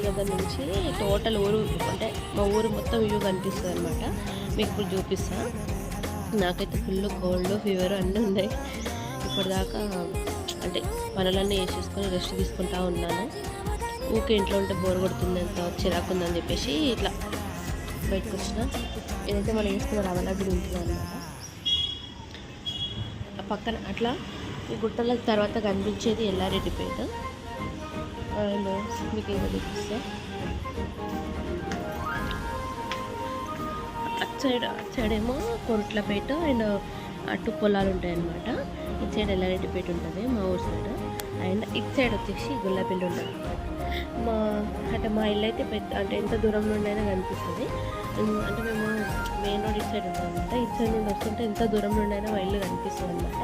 దగ్గర నుంచి టోటల్ ఊరు అంటే మా ఊరు మొత్తం వ్యూ కనిపిస్తుంది అనమాట. మీకు ఇప్పుడు చూపిస్తా. నాకైతే ఫుల్ కోల్డ్ ఫీవర్ అన్నీ ఉన్నాయి. ఇప్పటిదాకా అంటే పనులన్నీ వేసేసుకొని రెస్ట్ తీసుకుంటా ఉన్నాను. ఊకే ఇంట్లో ఉంటే బోర్ కొడుతుంది, అంత చిరాకుందని చెప్పేసి ఇట్లా బయటకు వచ్చిన. ఏదైతే మనం వేసుకున్న రవాణా గుడి ఉంటుంది అనమాట. పక్కన అట్లా ఈ గుట్టల తర్వాత కనిపించేది ఎల్లారెడ్డిపేట. అండ్ మీకు ఏదో చూపిస్తా. అటు సైడ్ ఏమో కొరట్లపేట అండ్ అటు పొలాలు ఉంటాయి అన్నమాట. ఇటు సైడ్ ఎల్లారెడ్డిపేట ఉంటుంది మా ఊరు సైడ్. అండ్ ఇటు సైడ్ వచ్చేసి గుల్లపల్లి ఉంటుంది అనమాట. మా ఇల్లు అయితే పెద్ద అంటే ఎంత దూరం నుండి అయినా కనిపిస్తుంది. అంటే మేము మెయిన్ రోడ్ ఇటు సైడ్ ఉంటాం అనమాట. ఇటు సైడ్ నుండి వస్తుంటే ఎంత దూరం నుండి అయినా మా ఇల్లు కనిపిస్తుంది అనమాట.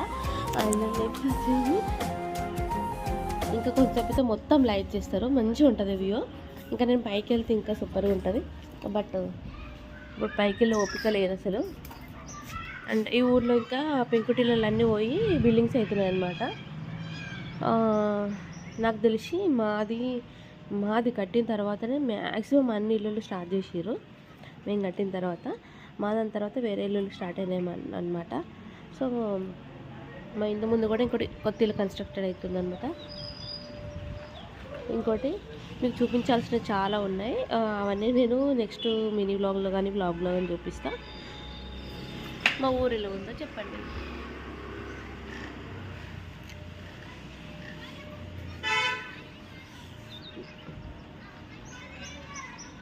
అండ్ నెక్స్ట్ వచ్చేసి ఇంకా కొంచెంసేపు మొత్తం లైట్ చేస్తారు, మంచిగా ఉంటుంది వ్యూ. ఇంకా నేను పైకి వెళ్తే ఇంకా సూపర్గా ఉంటుంది. బట్ ఇప్పుడు పైకి వెళ్ళి ఓపిక లేదు అసలు. అండ్ ఈ ఊర్లో ఇంకా పెంకుటిల్లలు అన్నీ పోయి బిల్డింగ్స్ అవుతున్నాయి అన్నమాట. నాకు తెలిసి మాది కట్టిన తర్వాతనే మ్యాక్సిమం అన్ని ఇల్లులు స్టార్ట్ చేసారు. మేము కట్టిన తర్వాత దాని తర్వాత వేరే ఇల్లులు స్టార్ట్ అయినాయి అన్నమాట. సో మా ఇంటి ముందు కూడా ఇంకోటి కొత్త ఇల్లు కన్స్ట్రక్టెడ్ అవుతుందన్నమాట. ఇంకోటి మీకు చూపించాల్సినవి చాలా ఉన్నాయి. అవన్నీ నేను నెక్స్ట్ మినీ వ్లాగ్లో కానీ వ్లాగ్లో కానీ చూపిస్తాను. మా ఊరిలో ఉందో చెప్పండి.